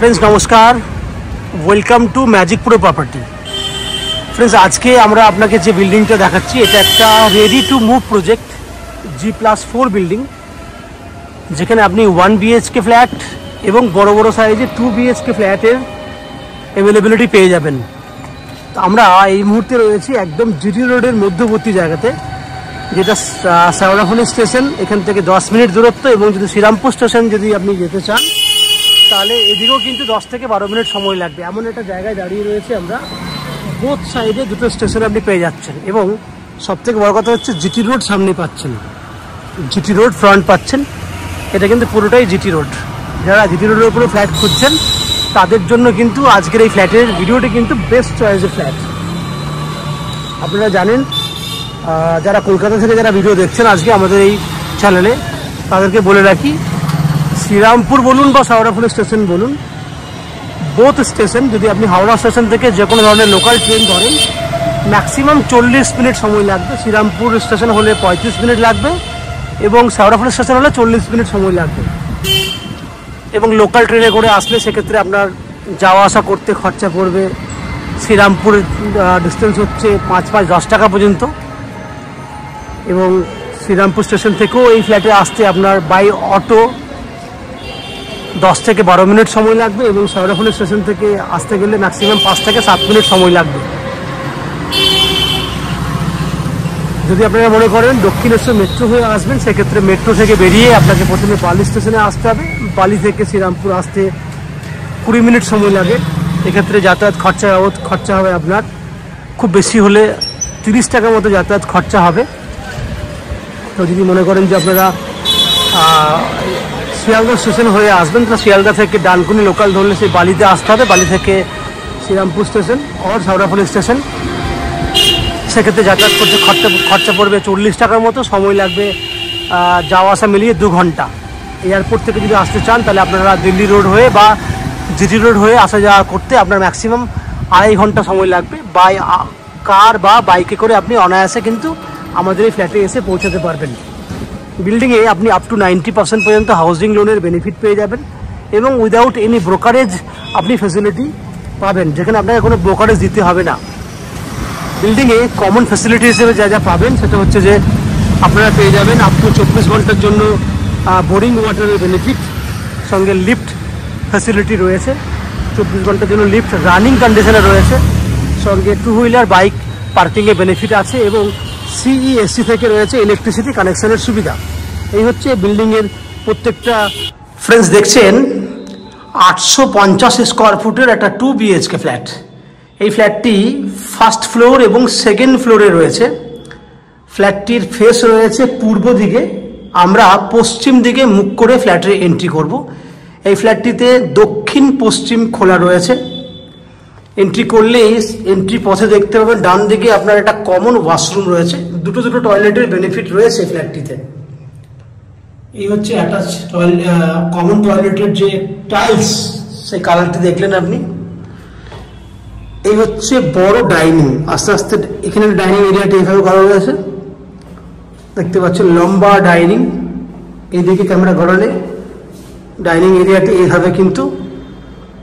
Friends नमस्कार, welcome to magic pro property. Friends आज के আমরা আপনাকে যে বিল্ডিংটা দেখাচ্ছি এটা একটা ready to move project G+4 building, যেখানে আপনি 1 BHK ফ্ল্যাট এবং বড় বড় সাইজের 2 BHK ফ্ল্যাটের অ্যাভেলেবিলিটি পেয়ে যাবেন। তো আমরা এই মুহূর্তে রয়েছি একদম জিটি রোডের মধ্যবর্তী জায়গাতে, যেটা শেওড়াফুলি স্টেশন, এখান থেকে 10 মিনিট দূরত্ব। এবং যদি শ্রীরামপুর স্টেশন যদি আপনি যেতে চান তাহলে এদিকেও কিন্তু 10 থেকে 12 মিনিট সময় লাগবে। এমন একটা জায়গায় দাঁড়িয়ে রয়েছে আমরা, বোথ সাইডে দুটো স্টেশন আপনি পেয়ে যাচ্ছেন। এবং সবথেকে বড় কথা হচ্ছে জিটি রোড সামনে পাচ্ছেন, জিটি রোড ফ্রন্ট পাচ্ছেন। এটা কিন্তু পুরোটাই জিটি রোড। যারা জিটি রোডের উপরে ফ্ল্যাট খুঁজছেন তাদের জন্য কিন্তু আজকের এই ফ্ল্যাটের ভিডিওটি কিন্তু বেস্ট চয়েসের ফ্ল্যাট। আপনারা জানেন, যারা কলকাতা থেকে যারা ভিডিও দেখছেন আজকে আমাদের এই চ্যানেলে, তাদেরকে বলে রাখি, শ্রীরামপুর বলুন বা শেওড়াফুলি স্টেশন বলুন, বোথ স্টেশন যদি আপনি হাওড়া স্টেশন থেকে যে কোনো ধরনের লোকাল ট্রেন ধরেন ম্যাক্সিমাম 40 মিনিট সময় লাগবে। শ্রীরামপুর স্টেশন হলে 35 মিনিট লাগবে এবং শেওড়াফুলি স্টেশন হলে 40 মিনিট সময় লাগবে। এবং লোকাল ট্রেনে করে আসলে সেক্ষেত্রে আপনার যাওয়া আসা করতে খরচা পড়বে, শ্রীরামপুরের ডিস্টেন্স হচ্ছে 5-10 টাকা পর্যন্ত। এবং শ্রীরামপুর স্টেশন থেকেও এই ফ্ল্যাটে আসতে আপনার বাই অটো 10 থেকে 12 মিনিট সময় লাগবে এবং শেওড়াফুলি স্টেশন থেকে আসতে গেলে ম্যাক্সিমাম 5 থেকে 7 মিনিট সময় লাগবে। যদি আপনারা মনে করেন দক্ষিণেশ্বর মেট্রো হয়ে আসবেন, সেক্ষেত্রে মেট্রো থেকে বেরিয়ে আপনাকে প্রথমে বালি স্টেশনে আসতে হবে। বালি থেকে শ্রীরামপুর আসতে 20 মিনিট সময় লাগে। এক্ষেত্রে যাতায়াত খরচা হবে আপনার খুব বেশি হলে 30 টাকার মতো যাতায়াত খরচা হবে। তো যদি মনে করেন যে আপনারা শিয়ালদা স্টেশন হয়ে আসবেন, তো শিয়ালদা থেকে ডানকুনি লোকাল ধরলে সেই বালিতে আসতে হবে, বালি থেকে শ্রীরামপুর স্টেশন আর শেওড়াফুলি স্টেশন। সেক্ষেত্রে যাতায়াত করতে খরচা পড়বে 40 টাকার মতো, সময় লাগবে যাওয়া আসা মিলিয়ে 2 ঘন্টা। এয়ারপোর্ট থেকে যদি আসতে চান তাহলে আপনারা দিল্লি রোড হয়ে বা জিটি রোড হয়ে আসা যাওয়া করতে আপনার ম্যাক্সিমাম 2.5 ঘন্টা সময় লাগবে। বাই কার বা বাইকে করে আপনি অনায়াসে কিন্তু আমাদের এই ফ্ল্যাটে এসে পৌঁছাতে পারবেন। বিল্ডিংয়ে আপনি আপ টু 90% পর্যন্ত হাউজিং লোনের বেনিফিট পেয়ে যাবেন এবং উইদাউট এনি ব্রোকারেজ আপনি ফ্যাসিলিটি পাবেন, যেখানে আপনাকে কোনো ব্রোকারেজ দিতে হবে না। বিল্ডিংয়ে কমন ফ্যাসিলিটি হিসেবে যা যা পাবেন সেটা হচ্ছে যে আপনারা পেয়ে যাবেন আপ টু 24 ঘন্টার জন্য বোরিং ওয়াটারের বেনিফিট, সঙ্গে লিফট ফ্যাসিলিটি রয়েছে, 24 ঘন্টার জন্য লিফট রানিং কন্ডিশনে রয়েছে, সঙ্গে 2 হুইলার বাইক পার্কিংয়ের বেনিফিট আছে এবং CESC থেকে রয়েছে ইলেকট্রিসিটি কানেকশনের সুবিধা। এই হচ্ছে বিল্ডিংয়ের প্রত্যেকটা। ফ্রেন্ডস দেখছেন 850 স্কোয়ার ফুটের একটা 2 BHK ফ্ল্যাট। এই ফ্ল্যাটটি ফার্স্ট ফ্লোর এবং সেকেন্ড ফ্লোরে রয়েছে। ফ্ল্যাটটির ফেস রয়েছে পূর্ব দিকে, আমরা পশ্চিম দিকে মুখ করে ফ্ল্যাটে এন্ট্রি করব। এই ফ্ল্যাটটিতে দক্ষিণ পশ্চিম খোলা রয়েছে। এন্ট্রি করলেই এন্ট্রি পথে দেখতে পাবেন ডান দিকে আপনার একটা কমন ওয়াশরুম রয়েছে, দুটো টয়লেটের বেনিফিট রয়েছে এই ফ্ল্যাটটিতে। এই হচ্ছে অ্যাটাচ কমন টয়লেটের যে টাইলস, সেই কালারটি দেখলেন আপনি। এই হচ্ছে বড় ডাইনিং, আস্তে আস্তে এখানে ডাইনিং এরিয়াটি এইভাবে করা রয়েছে, দেখতে পাচ্ছেন লম্বা ডাইনিং। এইদিকে ক্যামেরা ঘোরালে ডাইনিং এরিয়াটি এইভাবে কিন্তু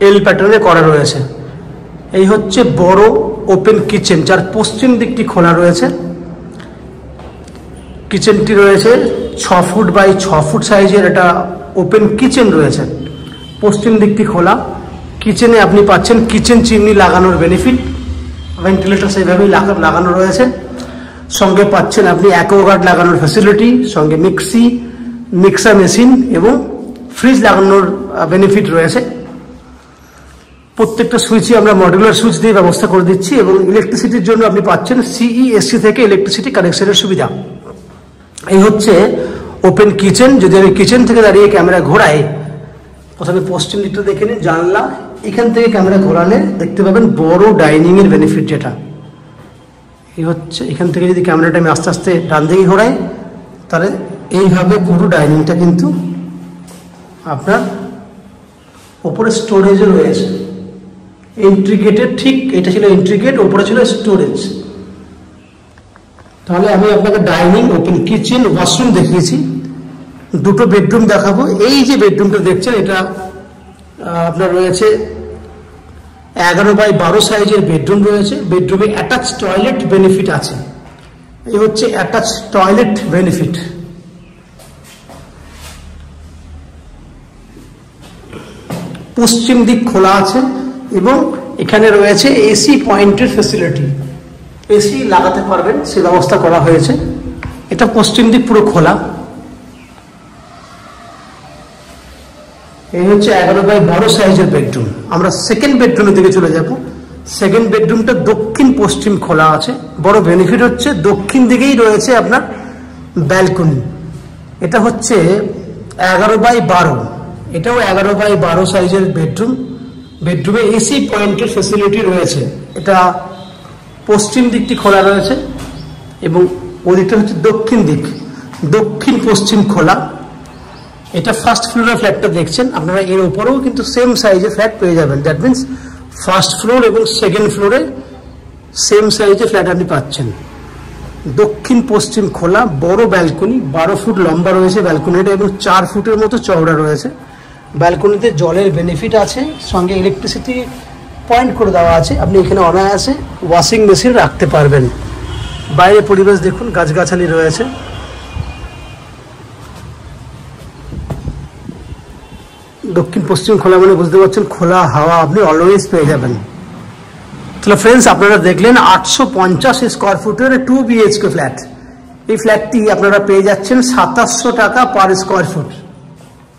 এল প্যাটার্নে করা রয়েছে। এই হচ্ছে বড় ওপেন কিচেন, যার পশ্চিম দিকটি খোলা রয়েছে। কিচেনটি রয়েছে 6 ফুট বাই 6 ফুট সাইজের একটা ওপেন কিচেন রয়েছে, পশ্চিম দিকটি খোলা। কিচেনে আপনি পাচ্ছেন কিচেন চিমনি লাগানোর বেনিফিট, ভেন্টিলেটর সেইভাবেই লাগানো রয়েছে। সঙ্গে পাচ্ছেন আপনি অ্যাকোয়াগার্ড লাগানোর ফ্যাসিলিটি, সঙ্গে মিক্সার মেশিন এবং ফ্রিজ লাগানোর বেনিফিট রয়েছে। প্রত্যেকটা সুইচই আমরা মডুলার সুইচ দিয়ে ব্যবস্থা করে দিচ্ছি এবং ইলেকট্রিসিটির জন্য আপনি পাচ্ছেন CESC থেকে ইলেকট্রিসিটি কানেকশনের সুবিধা। এই হচ্ছে ওপেন কিচেন। যদি আমি কিচেন থেকে দাঁড়িয়ে ক্যামেরা ঘোরাই, প্রথমে পশ্চিম দিকটা দেখে নিন, জানলা, এখান থেকে ক্যামেরা ঘোরালে দেখতে পাবেন বড় ডাইনিং এর বেনিফিট যেটা। এই হচ্ছে এখান থেকে যদি ক্যামেরাটা আমি আস্তে আস্তে ডান দিকে ঘোরাই তাহলে এইভাবে পুরো ডাইনিংটা কিন্তু আপনার ওপরে স্টোরেজও রয়েছে। এন্ট্রি গেটের ঠিক এটা ছিল এন্ট্রি গেট, ওপরে ছিল স্টোরেজ। তাহলে আমি আপনাকে ডাইনিং, ওপেন কিচেন, ওয়াশরুম দেখিয়েছি। দুটো বেডরুম দেখাবো। এই যে বেডরুমটা দেখছেন এটা আপনার রয়েছে 11x12 সাইজের বেডরুম রয়েছে। বেডরুমে অ্যাটাচ টয়লেট বেনিফিট আছে। এই হচ্ছে অ্যাটাচ টয়লেট বেনিফিট। পশ্চিম দিক খোলা আছে এবং এখানে রয়েছে এসি পয়েন্টের ফ্যাসিলিটি, এসি লাগাতে পারবেন সে ব্যবস্থা করা হয়েছে। এটা পশ্চিম দিক পুরো খোলা। এই হচ্ছে 11x12 সাইজের বেডরুম। আমরা সেকেন্ড বেডরুমের দিকে চলে যাব। সেকেন্ড বেডরুমটা দক্ষিণ পশ্চিম খোলা আছে। বড় বেনিফিট হচ্ছে দক্ষিণ দিকেই রয়েছে আপনার ব্যালকনি। এটা হচ্ছে 11x12, এটাও 11x12 সাইজের বেডরুম। বেডরুমে এসি পয়েন্টের ফ্যাসিলিটি রয়েছে। এটা পশ্চিম দিকটি খোলা রয়েছে এবং ওদিকটা হচ্ছে দক্ষিণ দিক, দক্ষিণ পশ্চিম খোলা। এটা ফার্স্ট ফ্লোরের ফ্ল্যাটটা দেখছেন আপনারা, এর উপরেও কিন্তু সেম সাইজের ফ্ল্যাট পেয়ে যাবেন। দ্যাট মিনস ফার্স্ট ফ্লোর এবং সেকেন্ড ফ্লোরে সেম সাইজের ফ্ল্যাট আপনি পাচ্ছেন। দক্ষিণ পশ্চিম খোলা, বড় ব্যালকনি, 12 ফুট লম্বা রয়েছে ব্যালকনিটা এবং 4 ফুটের মতো চওড়া রয়েছে। ব্যালকনিতে জলের বেনিফিট আছে, সঙ্গে ইলেকট্রিসিটি পয়েন্ট করে দেওয়া আছে। আপনি এখানে অনায়াসে ওয়াশিং মেশিন রাখতে পারবেন। বাইরে পরিবেশ দেখুন, গাছগাছালি রয়েছে। দক্ষিণ পশ্চিম খোলা মানে বুঝতে পারছেন খোলা হাওয়া আপনি অলওয়েজ পেয়ে যাবেন। তাহলে ফ্রেন্ডস, আপনারা দেখলেন 850 স্কোয়ার ফুটের 2 BHK ফ্ল্যাট। এই ফ্ল্যাটটি আপনারা পেয়ে যাচ্ছেন 2700 টাকা পার স্কোয়ার ফুট।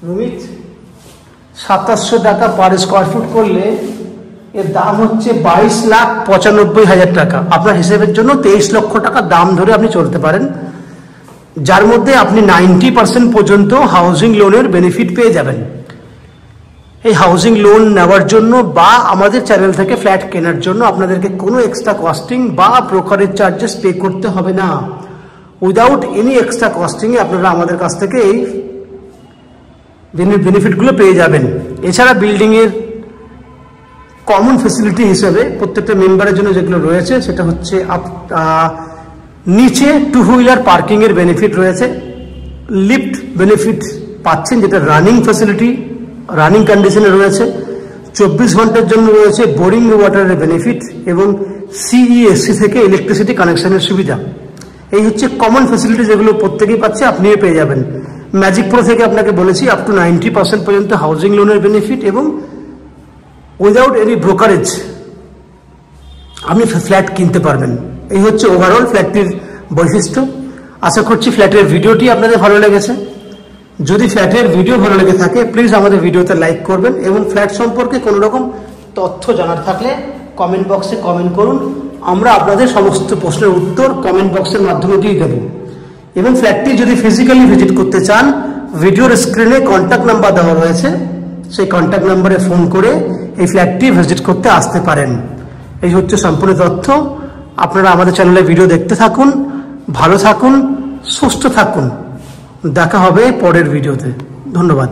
রুমিত 2700 টাকা পার স্কোয়ার ফুট করলে এর দাম হচ্ছে 22,95,000 টাকা। আপনার হিসেবের জন্য 23 লক্ষ টাকা দাম ধরে আপনি চলতে পারেন, যার মধ্যে আপনি 90% পর্যন্ত হাউজিং লোনের বেনিফিট পেয়ে যাবেন। এই হাউজিং লোন নেওয়ার জন্য বা আমাদের চ্যানেল থেকে ফ্ল্যাট কেনার জন্য আপনাদেরকে কোনো এক্সট্রা কস্টিং বা ব্রোকারেজ চার্জেস পে করতে হবে না। উইদাউট এনি এক্সট্রা কস্টিংয়ে আপনারা আমাদের কাছ থেকে এই বেনিফিটগুলো পেয়ে যাবেন। এছাড়া বিল্ডিংয়ের কমন ফেসিলিটি হিসেবে প্রত্যেকটা মেম্বারের জন্য যেগুলো রয়েছে সেটা হচ্ছে নিচে 2 হুইলার পার্কিংয়ের বেনিফিট রয়েছে। লিফট বেনিফিট পাচ্ছেন, যেটা রানিং ফ্যাসিলিটি, রানিং কন্ডিশনে রয়েছে। 24 ঘন্টার জন্য রয়েছে বোরিং ওয়াটারের বেনিফিট এবং CESC থেকে ইলেকট্রিসিটি কানেকশনের সুবিধা। এই হচ্ছে কমন ফ্যাসিলিটি, যেগুলো প্রত্যেকেই পাচ্ছে, আপনিও পেয়ে যাবেন। ম্যাজিক প্রো থেকে আপনাকে বলেছি আপ টু 90% পর্যন্ত হাউজিং লোনের বেনিফিট এবং উইদাউট এনি ব্রোকারেজ আপনি ফ্ল্যাট কিনতে পারবেন। এই হচ্ছে ওভারঅল ফ্ল্যাটটির বৈশিষ্ট্য। আশা করছি ফ্ল্যাটের ভিডিওটি আপনাদের ভালো লেগেছে। যদি ফ্ল্যাটের ভিডিও ভালো লেগে থাকে প্লিজ আমাদের ভিডিওতে লাইক করবেন এবং ফ্ল্যাট সম্পর্কে কোনো রকম তথ্য জানার থাকলে কমেন্ট বক্সে কমেন্ট করুন। আমরা আপনাদের সমস্ত প্রশ্নের উত্তর কমেন্ট বক্সের মাধ্যমে দিয়ে দেব। এবং ফ্ল্যাটটি যদি ফিজিক্যালি ভিজিট করতে চান, ভিডিওর স্ক্রিনে কন্ট্যাক্ট নাম্বার দেওয়া রয়েছে, সেই কন্ট্যাক্ট নাম্বারে ফোন করে এই ফ্ল্যাটটি ভিজিট করতে আসতে পারেন। এই হচ্ছে সম্পূর্ণ তথ্য। আপনারা আমাদের চ্যানেলে ভিডিও দেখতে থাকুন, ভালো থাকুন, সুস্থ থাকুন। দেখা হবে পরের ভিডিওতে। ধন্যবাদ।